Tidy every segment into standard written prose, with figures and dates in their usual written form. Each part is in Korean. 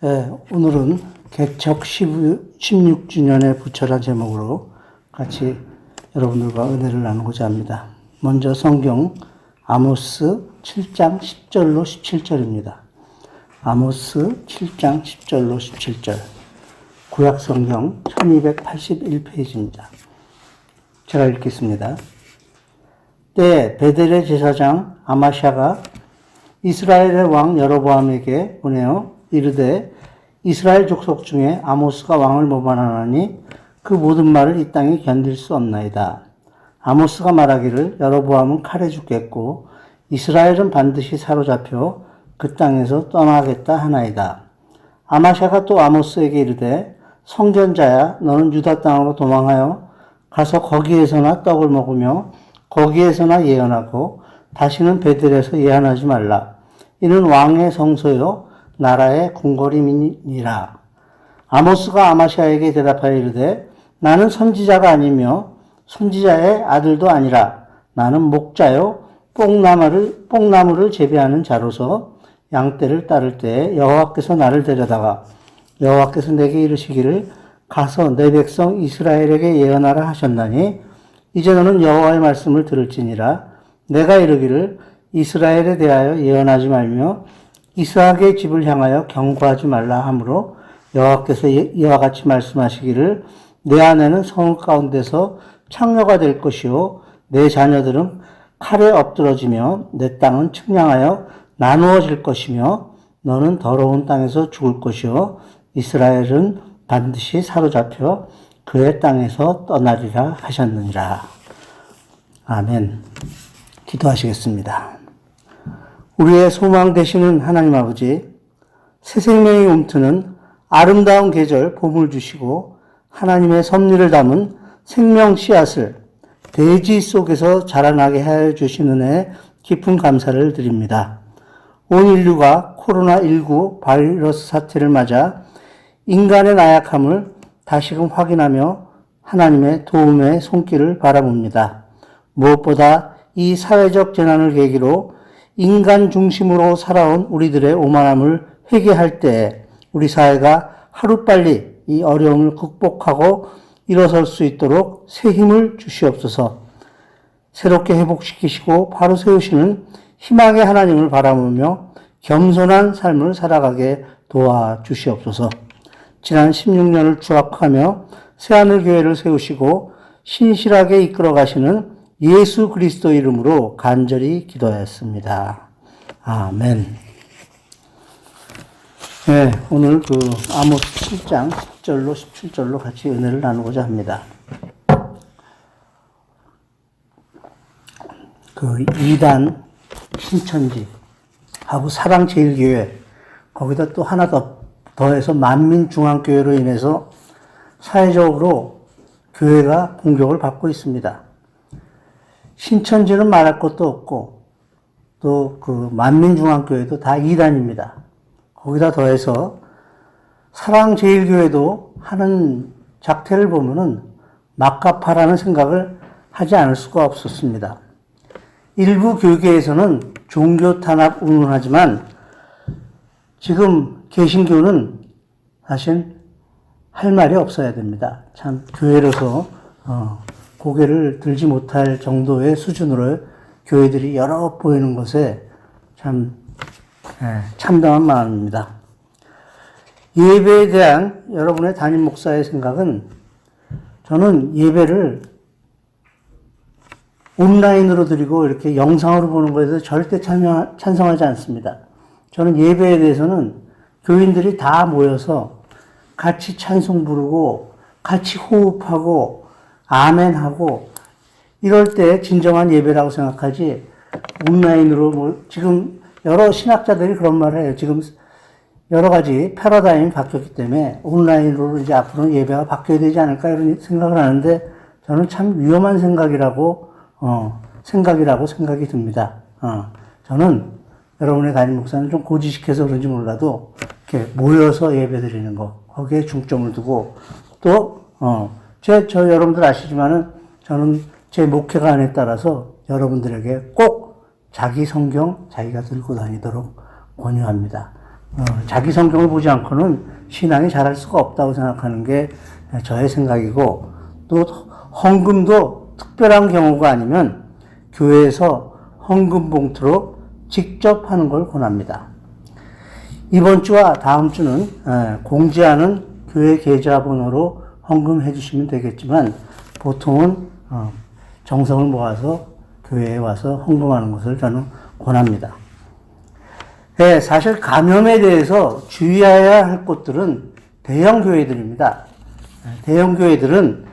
네, 오늘은 개척 16주년의 부처란 제목으로 같이 여러분들과 은혜를 나누고자 합니다. 먼저 성경 아모스 7장 10절로 17절입니다. 아모스 7장 10절로 17절. 구약 성경 1281페이지입니다. 제가 읽겠습니다. 때 베델의 제사장 아마샤가 이스라엘의 왕 여로보암에게 보내어 이르되 이스라엘 족속 중에 아모스가 왕을 모반하나니 그 모든 말을 이 땅이 견딜 수 없나이다. 아모스가 말하기를 여로보암은 칼에 죽겠고 이스라엘은 반드시 사로잡혀 그 땅에서 떠나겠다 하나이다. 아마샤가 또 아모스에게 이르되 성전자야 너는 유다 땅으로 도망하여 가서 거기에서나 떡을 먹으며 거기에서나 예언하고 다시는 베들에서 예언하지 말라. 이는 왕의 성소요 나라의 궁궐임이니라. 아모스가 아마샤에게 대답하여 이르되 나는 선지자가 아니며 선지자의 아들도 아니라 나는 목자요 뽕나무를 재배하는 자로서 양떼를 따를 때 여호와께서 나를 데려다가 여호와께서 내게 이르시기를 가서 내 백성 이스라엘에게 예언하라 하셨나니 이제 너는 여호와의 말씀을 들을지니라. 내가 이르기를 이스라엘에 대하여 예언하지 말며 이스하크의 집을 향하여 경고하지 말라 하므로 여호와께서 이와 같이 말씀하시기를 내 아내는 성읍 가운데서 창녀가 될 것이요 내 자녀들은 칼에 엎드러지며 내 땅은 측량하여 나누어질 것이며 너는 더러운 땅에서 죽을 것이요 이스라엘은 반드시 사로잡혀 그의 땅에서 떠나리라 하셨느니라. 아멘. 기도하시겠습니다. 우리의 소망 되시는 하나님 아버지, 새 생명이 움트는 아름다운 계절 봄을 주시고 하나님의 섭리를 담은 생명 씨앗을 대지 속에서 자라나게 하여 주신 은혜에 깊은 감사를 드립니다. 온 인류가 코로나19 바이러스 사태를 맞아 인간의 나약함을 다시금 확인하며 하나님의 도움의 손길을 바라봅니다. 무엇보다 이 사회적 재난을 계기로 인간 중심으로 살아온 우리들의 오만함을 회개할 때 우리 사회가 하루빨리 이 어려움을 극복하고 일어설 수 있도록 새 힘을 주시옵소서. 새롭게 회복시키시고 바로 세우시는 희망의 하나님을 바라보며 겸손한 삶을 살아가게 도와주시옵소서. 지난 16년을 추억하며 새하늘교회를 세우시고 신실하게 이끌어 가시는 예수 그리스도 이름으로 간절히 기도했습니다. 아멘. 네, 오늘 아모스 7장 10절로 17절로 같이 은혜를 나누고자 합니다. 이단 신천지하고 사랑제일교회 거기다 또 하나 더해서 만민중앙교회로 인해서 사회적으로 교회가 공격을 받고 있습니다. 신천지는 말할 것도 없고 또 만민중앙교회도 다 이단입니다. 거기다 더해서 사랑제일교회도 하는 작태를 보면은 막가파라는 생각을 하지 않을 수가 없었습니다. 일부 교계에서는 종교 탄압 운운하지만 지금 개신교는 사실 할 말이 없어야 됩니다. 참 교회로서 고개를 들지 못할 정도의 수준으로 교회들이 여러 보이는 것에 참 참담한 마음입니다. 예배에 대한 여러분의 담임 목사의 생각은 저는 예배를 온라인으로 드리고 이렇게 영상으로 보는 것에 대해서 절대 찬성하지 않습니다. 저는 예배에 대해서는 교인들이 다 모여서 같이 찬송 부르고 같이 호흡하고 아멘하고 이럴 때 진정한 예배라고 생각하지 온라인으로 지금 여러 신학자들이 그런 말을 해요. 지금 여러 가지 패러다임이 바뀌었기 때문에 온라인으로 이제 앞으로는 예배가 바뀌어야 되지 않을까 이런 생각을 하는데 저는 참 위험한 생각이라고 생각이 듭니다. 저는 여러분의 담임 목사는 좀 고지식해서 그런지 몰라도 이렇게 모여서 예배 드리는 거 거기에 중점을 두고 또 저 여러분들 아시지만은 저는 제 목회관에 따라서 여러분들에게 꼭 자기 성경 자기가 들고 다니도록 권유합니다. 자기 성경을 보지 않고는 신앙이 자랄 수가 없다고 생각하는 게 저의 생각이고, 또 헌금도 특별한 경우가 아니면 교회에서 헌금 봉투로 직접 하는 걸 권합니다. 이번 주와 다음 주는 공지하는 교회 계좌번호로 헌금해 주시면 되겠지만, 보통은 정성을 모아서 교회에 와서 헌금하는 것을 저는 권합니다. 네, 사실 감염에 대해서 주의해야 할 곳들은 대형 교회들입니다. 대형 교회들은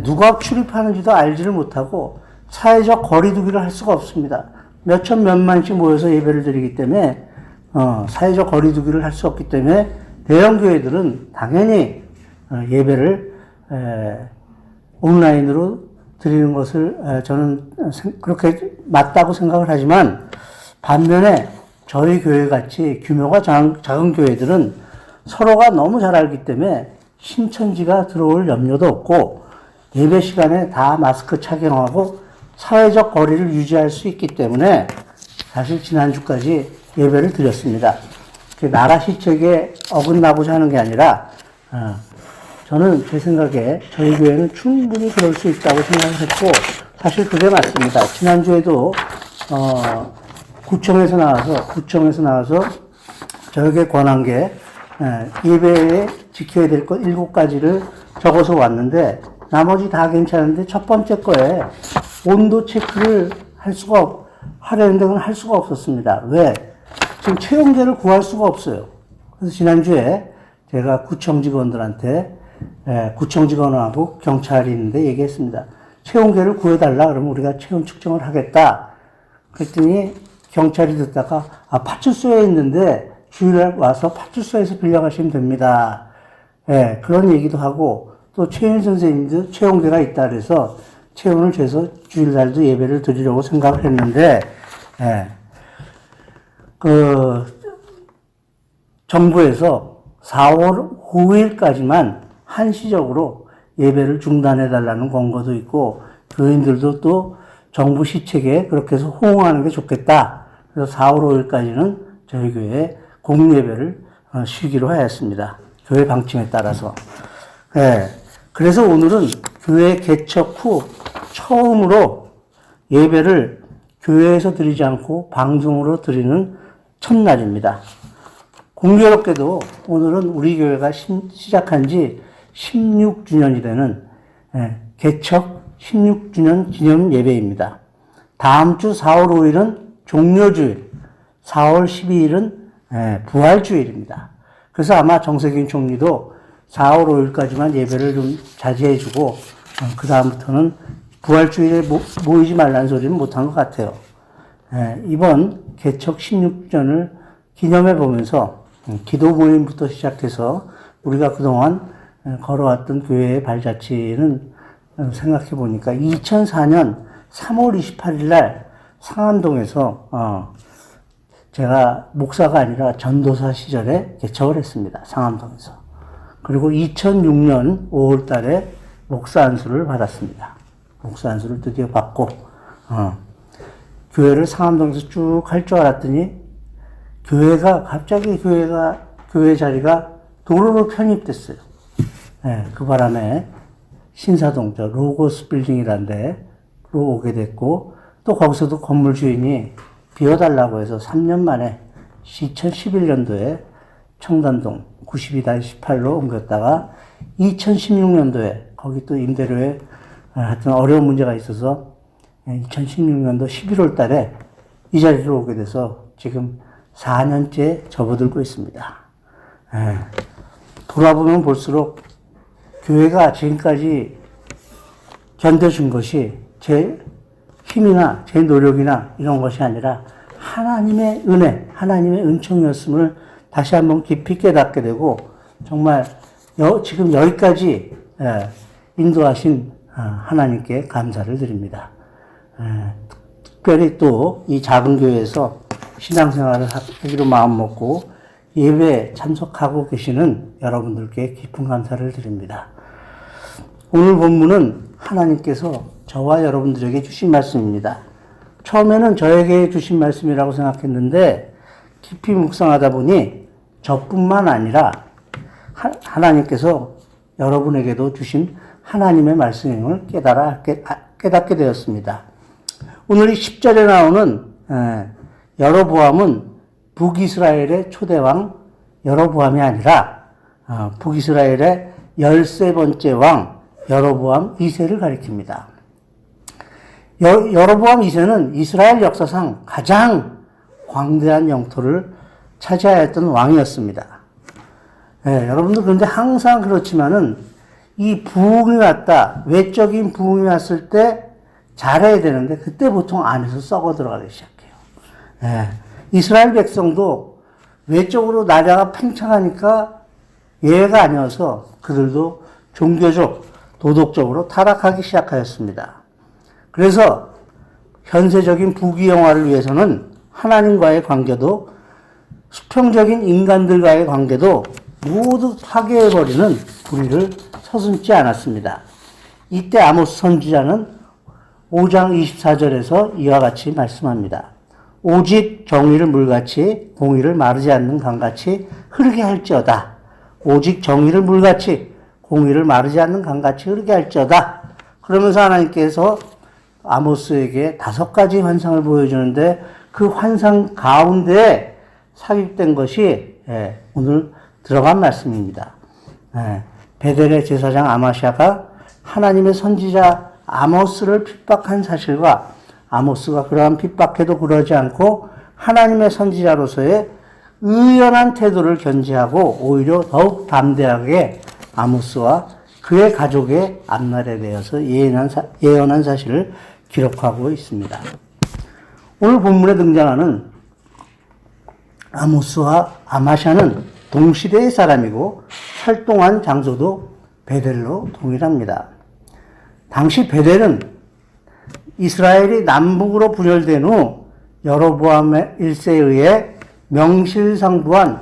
누가 출입하는지도 알지를 못하고 사회적 거리두기를 할 수가 없습니다. 몇천 몇만씩 모여서 예배를 드리기 때문에 사회적 거리두기를 할 수 없기 때문에 대형 교회들은 당연히 예배를 온라인으로 드리는 것을 저는 그렇게 맞다고 생각을 하지만, 반면에 저희 교회 같이 규모가 작은 교회들은 서로가 너무 잘 알기 때문에 신천지가 들어올 염려도 없고, 예배 시간에 다 마스크 착용하고 사회적 거리를 유지할 수 있기 때문에 사실 지난주까지 예배를 드렸습니다. 나라 시책에 어긋나고자 하는 게 아니라, 저는 제 생각에 저희 교회는 충분히 그럴 수 있다고 생각을 했고, 사실 그게 맞습니다. 지난주에도 구청에서 나와서 저에게 권한 게 예배에 지켜야 될 것 7가지를 적어서 왔는데, 나머지 다 괜찮은데 첫 번째 거에 온도 체크를 하려는데 그건 할 수가 없었습니다. 왜? 지금 채용제를 구할 수가 없어요. 그래서 지난주에 제가 구청 직원들한테, 구청 직원하고 경찰이 있는데 얘기했습니다. 채용제를 구해달라. 그러면 우리가 체온 측정을 하겠다. 그랬더니 경찰이 듣다가, 파출소에 있는데 주일날 와서 파출소에서 빌려가시면 됩니다. 그런 얘기도 하고, 또 최윤 선생님도 채용제가 있다 그래서 체온을 재서 주일날도 예배를 드리려고 생각을 했는데, 정부에서 4월 5일까지만 한시적으로 예배를 중단해달라는 권고도 있고, 교인들도 또 정부 시책에 그렇게 해서 호응하는 게 좋겠다. 그래서 4월 5일까지는 저희 교회에 공예배를 쉬기로 하였습니다. 교회 방침에 따라서. 그래서 오늘은 교회 개척 후 처음으로 예배를 교회에서 드리지 않고 방송으로 드리는 첫날입니다. 공교롭게도 오늘은 우리 교회가 시작한 지 16주년이 되는 개척 16주년 기념 예배입니다. 다음 주 4월 5일은 종료주일, 4월 12일은 부활주일입니다. 그래서 아마 정세균 총리도 4월 5일까지만 예배를 좀 자제해주고, 그 다음부터는 부활주일에 모이지 말라는 소리는 못한 것 같아요. 이번 개척 16주년을 기념해 보면서 기도 모임부터 시작해서 우리가 그동안 걸어왔던 교회의 발자취는 생각해 보니까 2004년 3월 28일 날 상암동에서 제가 목사가 아니라 전도사 시절에 개척을 했습니다. 상암동에서. 그리고 2006년 5월 달에 목사 안수를 받았습니다. 목사 안수를 드디어 받고, 교회를 상암동에서 쭉 할 줄 알았더니, 갑자기 교회 자리가 도로로 편입됐어요. 그 바람에 신사동, 로고스 빌딩이라는 데로 오게 됐고, 또 거기서도 건물 주인이 비워달라고 해서 3년 만에 2011년도에 청담동 92-18로 옮겼다가 2016년도에 거기 또 임대료에 하여튼 어려운 문제가 있어서 2016년도 11월 달에 이 자리로 오게 돼서 지금 4년째 접어들고 있습니다. 돌아보면 볼수록 교회가 지금까지 견뎌준 것이 제 힘이나 제 노력이나 이런 것이 아니라 하나님의 은혜, 하나님의 은총이었음을 다시 한번 깊이 깨닫게 되고, 정말 지금 여기까지 인도하신 하나님께 감사를 드립니다. 특별히 또 이 작은 교회에서 신앙생활을 하기로 마음먹고 예배에 참석하고 계시는 여러분들께 깊은 감사를 드립니다. 오늘 본문은 하나님께서 저와 여러분들에게 주신 말씀입니다. 처음에는 저에게 주신 말씀이라고 생각했는데 깊이 묵상하다 보니 저뿐만 아니라 하나님께서 여러분에게도 주신 하나님의 말씀임을 깨닫게 되었습니다. 오늘 이 10절에 나오는 여로보암은 북이스라엘의 초대왕 여로보암이 아니라 북이스라엘의 13번째 왕 여로보암 2세를 가리킵니다. 여로보암 2세는 이스라엘 역사상 가장 광대한 영토를 차지하였던 왕이었습니다. 여러분들 그런데 항상 그렇지만은 이 부흥이 왔다, 외적인 부흥이 왔을 때 잘해야 되는데 그때 보통 안에서 썩어 들어가기 시작해요. 이스라엘 백성도 외적으로 나라가 팽창하니까 예외가 아니어서 그들도 종교적, 도덕적으로 타락하기 시작하였습니다. 그래서 현세적인 부귀영화를 위해서는 하나님과의 관계도 수평적인 인간들과의 관계도 모두 파괴해버리는 불의를 서슴지 않았습니다. 이때 아모스 선지자는 5장 24절에서 이와 같이 말씀합니다. 오직 정의를 물같이 공의를 마르지 않는 강같이 흐르게 할지어다. 오직 정의를 물같이 공의를 마르지 않는 강같이 흐르게 할지어다. 그러면서 하나님께서 아모스에게 5가지 환상을 보여주는데 그 환상 가운데 삽입된 것이 오늘 들어간 말씀입니다. 베델의 제사장 아마샤가 하나님의 선지자 아모스를 핍박한 사실과 아모스가 그러한 핍박해도 그러지 않고 하나님의 선지자로서의 의연한 태도를 견지하고 오히려 더욱 담대하게 아모스와 그의 가족의 앞날에 대해서 예언한 사실을 기록하고 있습니다. 오늘 본문에 등장하는 아모스와 아마샤는 동시대의 사람이고 활동한 장소도 베델로 동일합니다. 당시 베델은 이스라엘이 남북으로 분열된 후 여로보암 1세에 의해 명실상부한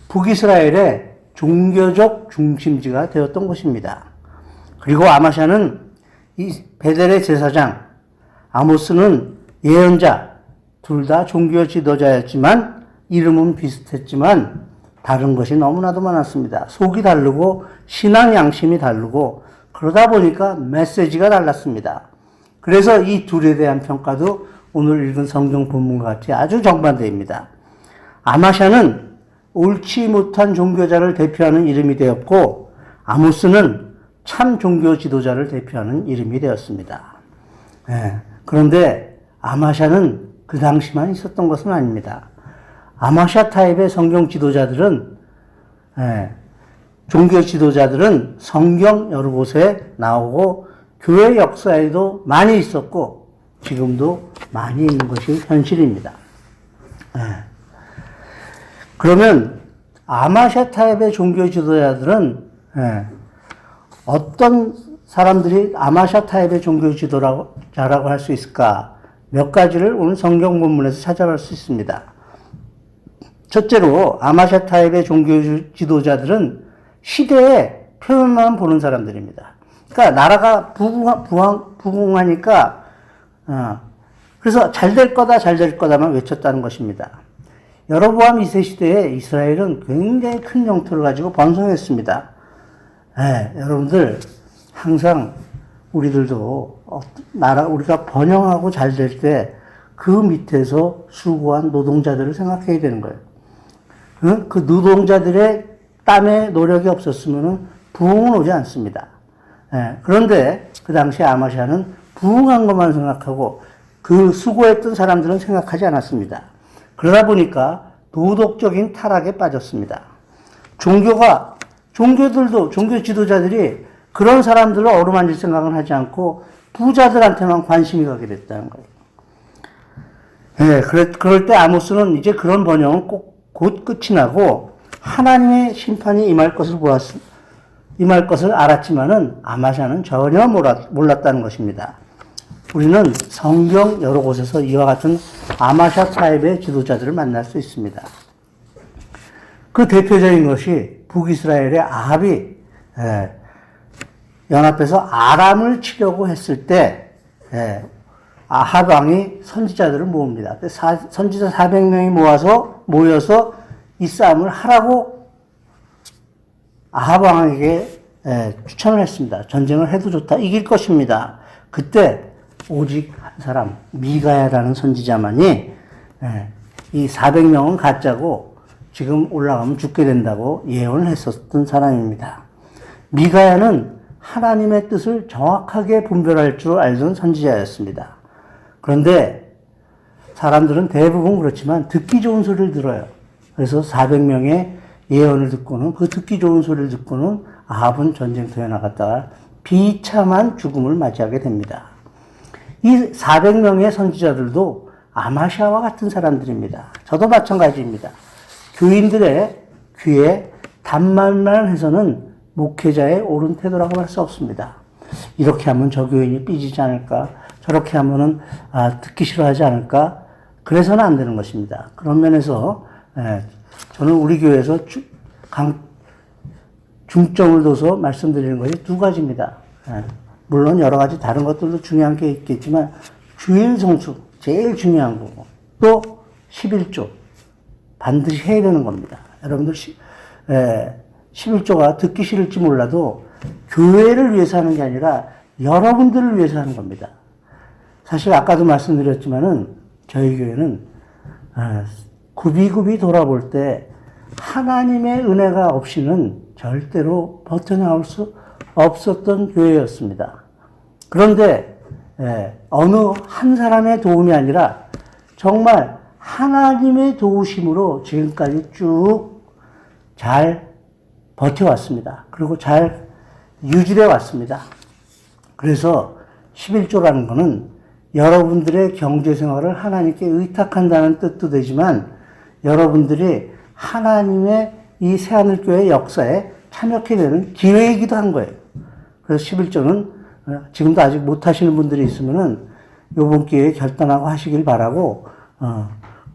북이스라엘의 종교적 중심지가 되었던 곳입니다. 그리고 아마샤는 이 베델의 제사장, 아모스는 예언자, 둘 다 종교 지도자였지만 이름은 비슷했지만 다른 것이 너무나도 많았습니다. 속이 다르고 신앙 양심이 다르고 그러다 보니까 메시지가 달랐습니다. 그래서 이 둘에 대한 평가도 오늘 읽은 성경 본문과 같이 아주 정반대입니다. 아마샤는 옳지 못한 종교자를 대표하는 이름이 되었고 아모스는 참 종교 지도자를 대표하는 이름이 되었습니다. 그런데 아마샤는 그 당시만 있었던 것은 아닙니다. 아마샤 타입의 성경 지도자들은 종교 지도자들은 성경 여러 곳에 나오고 교회 역사에도 많이 있었고 지금도 많이 있는 것이 현실입니다. 그러면 아마샤 타입의 종교 지도자들은 어떤 사람들이 아마샤 타입의 종교 지도자라고 할 수 있을까? 몇 가지를 오늘 성경 본문에서 찾아볼 수 있습니다. 첫째로 아마샤 타입의 종교 지도자들은 시대의 표면만 보는 사람들입니다. 그러니까 나라가 부흥하니까 그래서 잘 될 거다만 외쳤다는 것입니다. 여로보암 2세 시대에 이스라엘은 굉장히 큰 영토를 가지고 번성했습니다. 여러분들 항상 우리들도 우리가 번영하고 잘 될 때 그 밑에서 수고한 노동자들을 생각해야 되는 거예요. 그 노동자들의 땀의 노력이 없었으면 부흥은 오지 않습니다. 그런데 그 당시 아마샤는 부흥한 것만 생각하고 그 수고했던 사람들은 생각하지 않았습니다. 그러다 보니까 도덕적인 타락에 빠졌습니다. 종교들도 종교 지도자들이 그런 사람들을 어루만질 생각은 하지 않고 부자들한테만 관심이 가게 됐다는 거예요. 그럴 때 아모스는 이제 그런 번영은 곧 끝이 나고 하나님의 심판이 임할 것을 알았지만은 아마샤는 전혀 몰랐다는 것입니다. 우리는 성경 여러 곳에서 이와 같은 아마샤 타입의 지도자들을 만날 수 있습니다. 그 대표적인 것이 북이스라엘의 아합이 연합해서 아람을 치려고 했을 때 아합 왕이 선지자들을 모읍니다. 선지자 400명이 모여서 이 싸움을 하라고 아합 왕에게 추천을 했습니다. 전쟁을 해도 좋다. 이길 것입니다. 그때 오직 한 사람 미가야라는 선지자만이 이 400명은 가짜고 지금 올라가면 죽게 된다고 예언을 했었던 사람입니다. 미가야는 하나님의 뜻을 정확하게 분별할 줄 알던 선지자였습니다. 그런데 사람들은 대부분 그렇지만 듣기 좋은 소리를 들어요. 그래서 400명의 예언을 듣고는 그 듣기 좋은 소리를 듣고는 아합은 전쟁터에 나갔다가 비참한 죽음을 맞이하게 됩니다. 이 400명의 선지자들도 아마샤와 같은 사람들입니다. 저도 마찬가지입니다. 교인들의 귀에 단말만 해서는 목회자의 옳은 태도라고 할 수 없습니다. 이렇게 하면 저 교인이 삐지지 않을까? 저렇게 하면은 듣기 싫어하지 않을까? 그래서는 안 되는 것입니다. 그런 면에서 저는 우리 교회에서 중점을 둬서 말씀드리는 것이 두 가지입니다. 물론 여러 가지 다른 것들도 중요한 게 있겠지만 주일 성수 제일 중요한 거고 또 11조 반드시 해야 되는 겁니다. 여러분들 11조가 듣기 싫을지 몰라도 교회를 위해서 하는 게 아니라 여러분들을 위해서 하는 겁니다. 사실 아까도 말씀드렸지만은 저희 교회는 굽이굽이 돌아볼 때 하나님의 은혜가 없이는 절대로 버텨나올 수 없었던 교회였습니다. 그런데 어느 한 사람의 도움이 아니라 정말 하나님의 도우심으로 지금까지 쭉 잘 버텨왔습니다. 그리고 잘 유지되어 왔습니다. 그래서 11조라는 것은 여러분들의 경제생활을 하나님께 의탁한다는 뜻도 되지만 여러분들이 하나님의 이 새하늘교회 역사에 참여하게 되는 기회이기도 한 거예요. 그래서 11조는 지금도 아직 못하시는 분들이 있으면은 요번 기회에 결단하고 하시길 바라고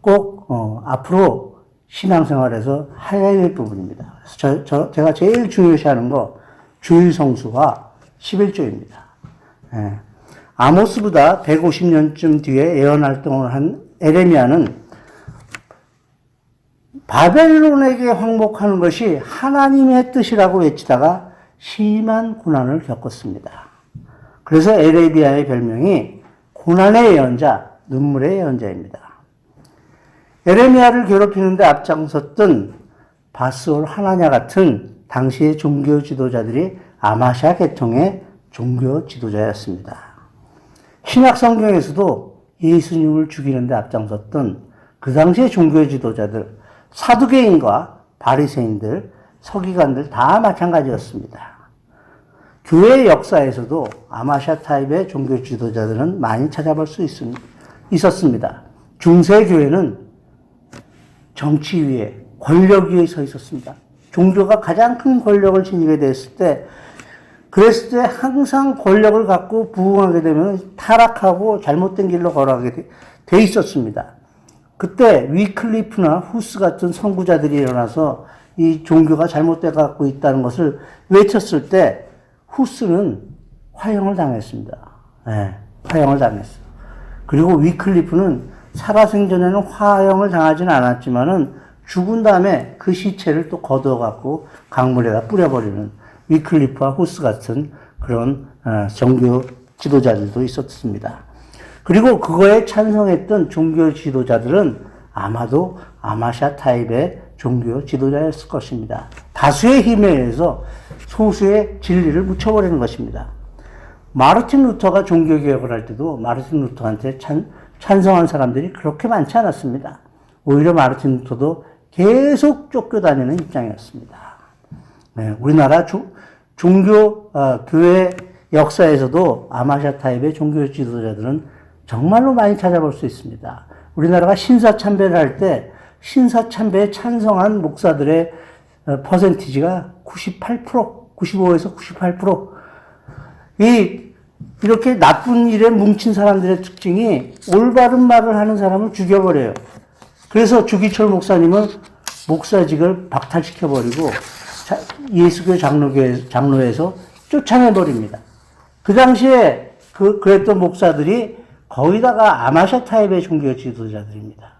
꼭 앞으로 신앙생활에서 해야 될 부분입니다. 그래서 제가 제일 중요시하는 거 주일 성수와 11조입니다. 아모스보다 150년쯤 뒤에 예언 활동을 한 에레미야는 바벨론에게 항복하는 것이 하나님의 뜻이라고 외치다가 심한 고난을 겪었습니다. 그래서 에레미야의 별명이 고난의 예언자, 눈물의 예언자입니다. 에레미야를 괴롭히는데 앞장섰던 바스올 하나냐 같은 당시의 종교 지도자들이 아마샤 계통의 종교 지도자였습니다. 신약 성경에서도 예수님을 죽이는데 앞장섰던 그 당시의 종교 지도자들, 사두개인과 바리새인들, 서기관들 다 마찬가지였습니다. 교회 역사에서도 아마샤 타입의 종교 지도자들은 많이 찾아볼 수 있었습니다. 중세 교회는 정치 위에, 권력 위에 서 있었습니다. 종교가 가장 큰 권력을 지니게 됐을 때, 그랬을 때 항상 권력을 갖고 부흥하게 되면 타락하고 잘못된 길로 걸어가게 돼 있었습니다. 그때 위클리프나 후스 같은 선구자들이 일어나서 이 종교가 잘못돼 갖고 있다는 것을 외쳤을 때 후스는 화형을 당했습니다. 화형을 당했어요. 그리고 위클리프는 살아생전에는 화형을 당하지는 않았지만은 죽은 다음에 그 시체를 또 걷어갖고 강물에다 뿌려버리는 위클리프와 후스 같은 그런 종교 지도자들도 있었습니다. 그리고 그거에 찬성했던 종교 지도자들은 아마도 아마샤 타입의 종교 지도자였을 것입니다. 다수의 힘에 의해서 소수의 진리를 묻혀버리는 것입니다. 마르틴 루터가 종교개혁을 할 때도 마르틴 루터한테 찬성한 사람들이 그렇게 많지 않았습니다. 오히려 마르틴 루터도 계속 쫓겨다니는 입장이었습니다. 우리나라 교회 역사에서도 아마샤 타입의 종교 지도자들은 정말로 많이 찾아볼 수 있습니다. 우리나라가 신사참배를 할 때 신사참배에 찬성한 목사들의 퍼센티지가 98%, 95에서 98%. 이렇게 나쁜 일에 뭉친 사람들의 특징이 올바른 말을 하는 사람을 죽여버려요. 그래서 주기철 목사님은 목사직을 박탈시켜버리고 예수교 장로에서 쫓아내버립니다. 그 당시에 그랬던 목사들이 거기다가 아마샤 타입의 종교 지도자들입니다.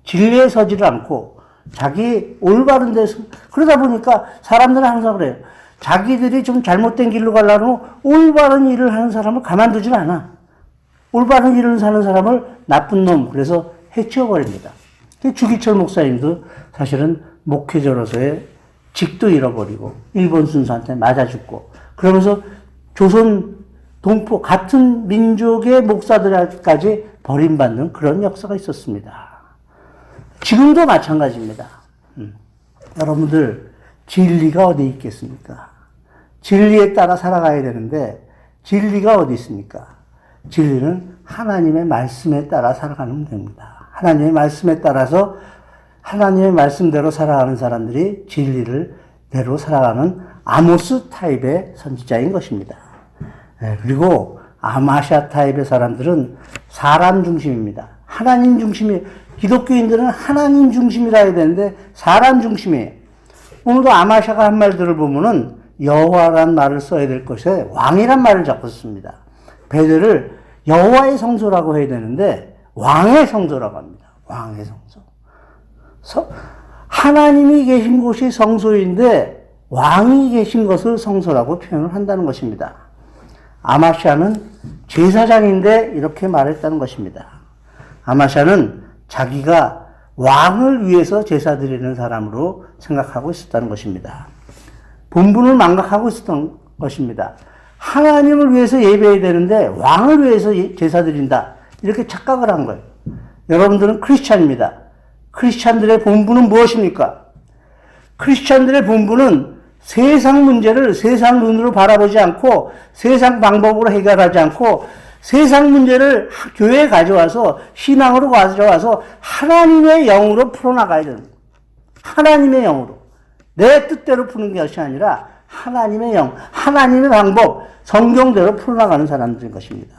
진리에 서지를 않고 자기 올바른 데서, 그러다 보니까 사람들은 항상 그래요. 자기들이 좀 잘못된 길로 가려면 올바른 일을 하는 사람을 가만두질 않아. 올바른 일을 사는 사람을 나쁜 놈, 그래서 해치워버립니다. 주기철 목사님도 사실은 목회자로서의 직도 잃어버리고, 일본 순사한테 맞아 죽고, 그러면서 조선 동포, 같은 민족의 목사들까지 버림받는 그런 역사가 있었습니다. 지금도 마찬가지입니다. 여러분들, 진리가 어디 있겠습니까? 진리에 따라 살아가야 되는데, 진리가 어디 있습니까? 진리는 하나님의 말씀에 따라 살아가는 겁니다. 하나님의 말씀에 따라서 하나님의 말씀대로 살아가는 사람들이 진리를 대로 살아가는 아모스 타입의 선지자인 것입니다. 그리고 아마샤 타입의 사람들은 사람 중심입니다. 하나님 중심이, 기독교인들은 하나님 중심이라 해야 되는데 사람 중심이에요. 오늘도 아마샤가 한 말들을 보면은 여호와란 말을 써야 될 것에 왕이란 말을 자꾸 씁니다. 베델을 여호와의 성소라고 해야 되는데 왕의 성소라고 합니다. 왕의 성소. 하나님이 계신 곳이 성소인데 왕이 계신 것을 성소라고 표현을 한다는 것입니다. 아마샤는 제사장인데 이렇게 말했다는 것입니다. 아마샤는 자기가 왕을 위해서 제사 드리는 사람으로 생각하고 있었다는 것입니다. 본분을 망각하고 있었던 것입니다. 하나님을 위해서 예배해야 되는데 왕을 위해서 제사 드린다. 이렇게 착각을 한 거예요. 여러분들은 크리스찬입니다. 크리스찬들의 본분은 무엇입니까? 크리스찬들의 본분은 세상 문제를 세상 눈으로 바라보지 않고 세상 방법으로 해결하지 않고 세상 문제를 교회에 가져와서 신앙으로 가져와서 하나님의 영으로 풀어나가야 되는 거예요. 하나님의 영으로. 내 뜻대로 푸는 것이 아니라 하나님의 영, 하나님의 방법, 성경대로 풀어나가는 사람들인 것입니다.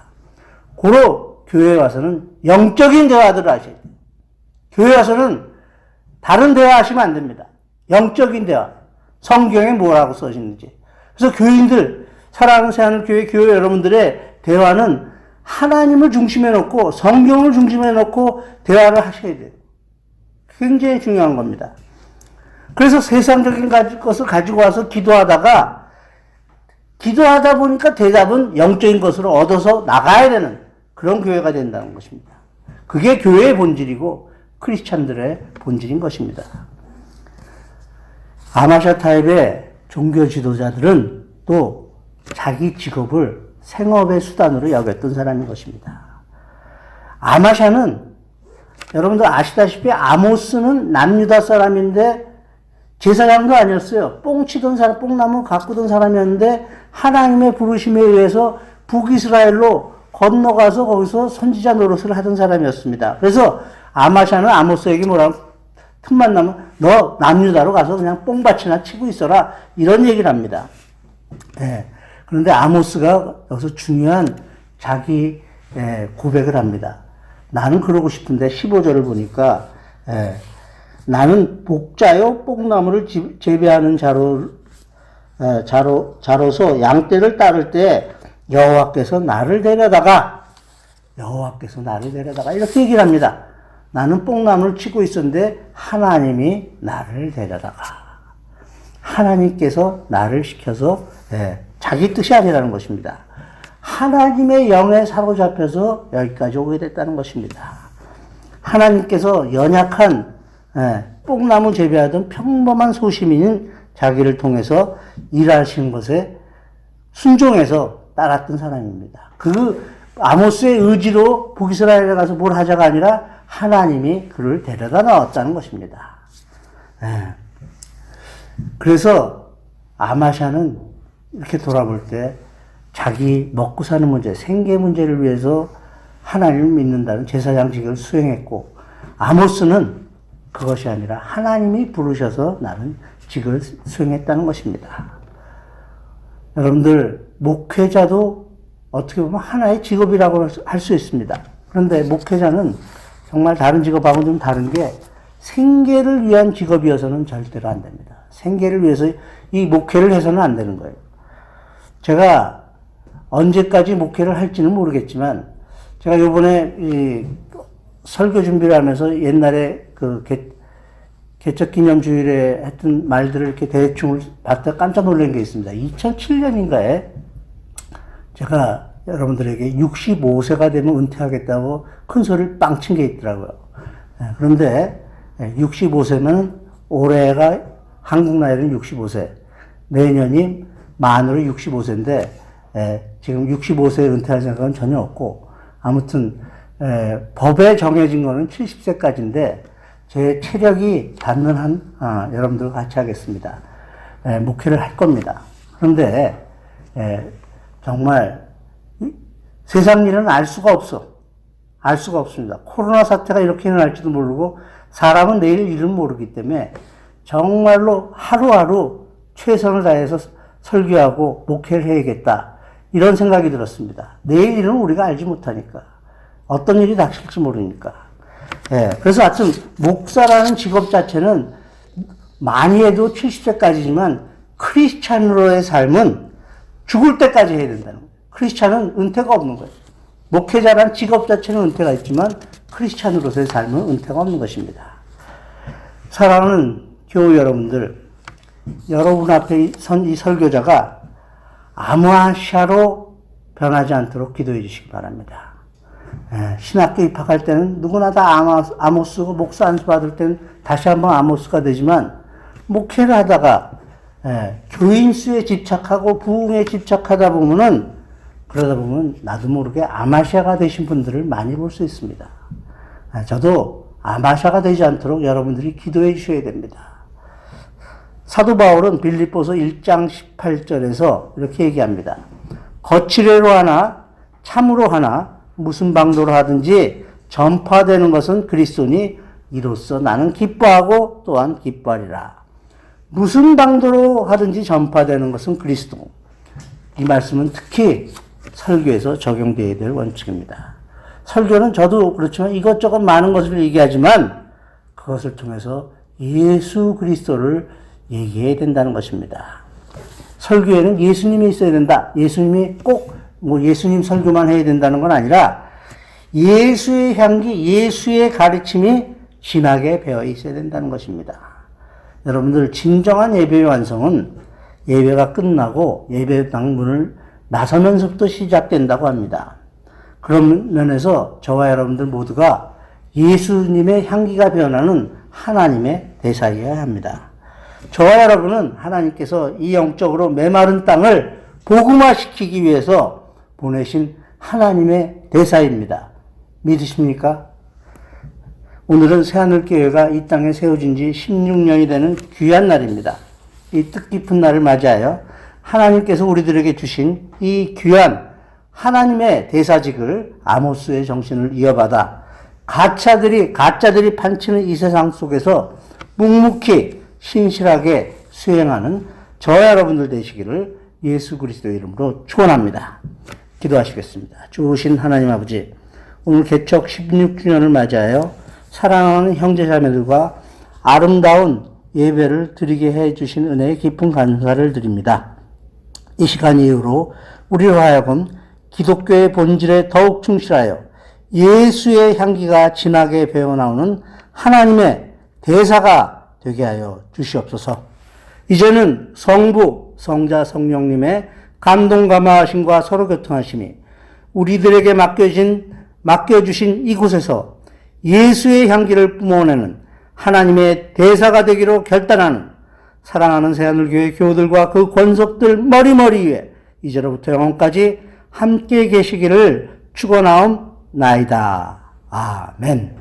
고로 교회에 와서는 영적인 대화들을 하셔야 돼요. 교회에 와서는 다른 대화 하시면 안 됩니다. 영적인 대화. 성경에 뭐라고 써있는지. 그래서 교인들, 사랑하는 새하늘교회 교회 여러분들의 대화는 하나님을 중심에 놓고 성경을 중심에 놓고 대화를 하셔야 돼요. 굉장히 중요한 겁니다. 그래서 세상적인 것을 가지고 와서 기도하다 보니까 대답은 영적인 것으로 얻어서 나가야 되는 그런 교회가 된다는 것입니다. 그게 교회의 본질이고 크리스찬들의 본질인 것입니다. 아마샤 타입의 종교 지도자들은 또 자기 직업을 생업의 수단으로 여겼던 사람인 것입니다. 아마샤는 여러분들 아시다시피 아모스는 남유다 사람인데 제사장도 아니었어요. 뽕치던 사람, 뽕나무 가꾸던 사람이었는데 하나님의 부르심에 의해서 북이스라엘로 건너가서 거기서 선지자 노릇을 하던 사람이었습니다. 그래서 아마샤는 아모스에게 뭐라고 틈만 나면 너 남유다로 가서 그냥 뽕밭이나 치고 있어라 이런 얘기를 합니다. 네. 그런데 아모스가 여기서 중요한 자기 고백을 합니다. 나는 그러고 싶은데 15절을 보니까 나는 복자요 뽕나무를 재배하는 자로서 양떼를 따를 때 여호와께서 나를 데려다가 이렇게 얘기를 합니다. 나는 뽕나무를 치고 있었는데 하나님이 나를 데려다가 하나님께서 나를 시켜서 자기 뜻이 아니라는 것입니다. 하나님의 영에 사로잡혀서 여기까지 오게 됐다는 것입니다. 하나님께서 연약한 뽕나무 재배하던 평범한 소시민인 자기를 통해서 일하신 것에 순종해서 따랐던 사람입니다. 그 아모스의 의지로 북이스라엘에 가서 뭘 하자가 아니라 하나님이 그를 데려다 나왔다는 것입니다. 그래서 아마샤는 이렇게 돌아볼 때 자기 먹고 사는 문제, 생계 문제를 위해서 하나님을 믿는다는 제사장 직을 수행했고 아모스는 그것이 아니라 하나님이 부르셔서 나는 직을 수행했다는 것입니다. 여러분들 목회자도 어떻게 보면 하나의 직업이라고 할 수 있습니다. 그런데 목회자는 정말 다른 직업하고는 좀 다른 게 생계를 위한 직업이어서는 절대로 안 됩니다. 생계를 위해서 이 목회를 해서는 안 되는 거예요. 제가 언제까지 목회를 할지는 모르겠지만 제가 요번에 이 설교 준비를 하면서 옛날에 개척기념주일에 했던 말들을 이렇게 대충 봤다 깜짝 놀란 게 있습니다. 2007년인가에 제가 여러분들에게 65세가 되면 은퇴하겠다고 큰 소리를 빵 친 게 있더라고요. 그런데 65세면 올해가 한국 나이는 65세, 내년이 만으로 65세인데 지금 65세에 은퇴할 생각은 전혀 없고, 아무튼 법에 정해진 거는 70세까지인데 제 체력이 닿는 한 여러분들과 같이 하겠습니다. 목회를 할 겁니다. 그런데 정말 세상 일은 알 수가 없습니다. 코로나 사태가 이렇게 일어날지도 모르고 사람은 내일 일은 모르기 때문에 정말로 하루하루 최선을 다해서 설교하고 목회를 해야겠다, 이런 생각이 들었습니다. 내일 일은 우리가 알지 못하니까, 어떤 일이 닥칠지 모르니까. 그래서 하여튼 목사라는 직업 자체는 많이 해도 70세까지지만 크리스찬으로의 삶은 죽을 때까지 해야 된다는 거예요. 크리스찬은 은퇴가 없는 거예요. 목회자라는 직업 자체는 은퇴가 있지만 크리스찬으로서의 삶은 은퇴가 없는 것입니다. 사랑하는 교우 여러분들, 여러분 앞에 선 이 설교자가 아마샤로 변하지 않도록 기도해 주시기 바랍니다. 신학교 입학할 때는 누구나 다 아모스고, 목사 안수 받을 때는 다시 한번 아모스가 되지만, 목회를 하다가 교인 수에 집착하고 부흥에 집착하다 보면은, 그러다 보면 나도 모르게 아마샤가 되신 분들을 많이 볼 수 있습니다. 저도 아마샤가 되지 않도록 여러분들이 기도해 주셔야 됩니다. 사도 바울은 빌립보서 1장 18절에서 이렇게 얘기합니다. 거칠애로 하나 참으로 하나 무슨 방도로 하든지 전파되는 것은 그리스도니 이로써 나는 기뻐하고 또한 기뻐하리라. 무슨 방도로 하든지 전파되는 것은 그리스도. 이 말씀은 특히 설교에서 적용되어야 될 원칙입니다. 설교는 저도 그렇지만 이것저것 많은 것을 얘기하지만 그것을 통해서 예수 그리스도를 얘기해야 된다는 것입니다. 설교에는 예수님이 있어야 된다. 예수님이 꼭 예수님 설교만 해야 된다는 건 아니라 예수의 향기, 예수의 가르침이 진하게 배어 있어야 된다는 것입니다. 여러분들, 진정한 예배의 완성은 예배가 끝나고 예배당 문을 나서면서부터 시작된다고 합니다. 그런 면에서 저와 여러분들 모두가 예수님의 향기가 변하는 하나님의 대사이어야 합니다. 저와 여러분은 하나님께서 이 영적으로 메마른 땅을 복음화시키기 위해서 보내신 하나님의 대사입니다. 믿으십니까? 오늘은 새하늘교회가 이 땅에 세워진 지 16년이 되는 귀한 날입니다. 이 뜻깊은 날을 맞이하여 하나님께서 우리들에게 주신 이 귀한 하나님의 대사직을 아모스의 정신을 이어받아 가짜들이 판치는 이 세상 속에서 묵묵히 신실하게 수행하는 저와 여러분들 되시기를 예수 그리스도의 이름으로 축원합니다. 기도하시겠습니다. 주신 하나님 아버지, 오늘 개척 16주년을 맞이하여 사랑하는 형제자매들과 아름다운 예배를 드리게 해주신 은혜에 깊은 감사를 드립니다. 이 시간 이후로 우리로 하여금 기독교의 본질에 더욱 충실하여 예수의 향기가 진하게 배어나오는 하나님의 대사가 되게 하여 주시옵소서. 이제는 성부, 성자, 성령님의 감동 감화하심과 서로 교통하심이 우리들에게 맡겨주신 이곳에서 예수의 향기를 뿜어내는 하나님의 대사가 되기로 결단하는 사랑하는 새하늘교회 교우들과 그 권속들 머리머리 위에 이제로부터 영원까지 함께 계시기를 축원하옵나이다. 아멘.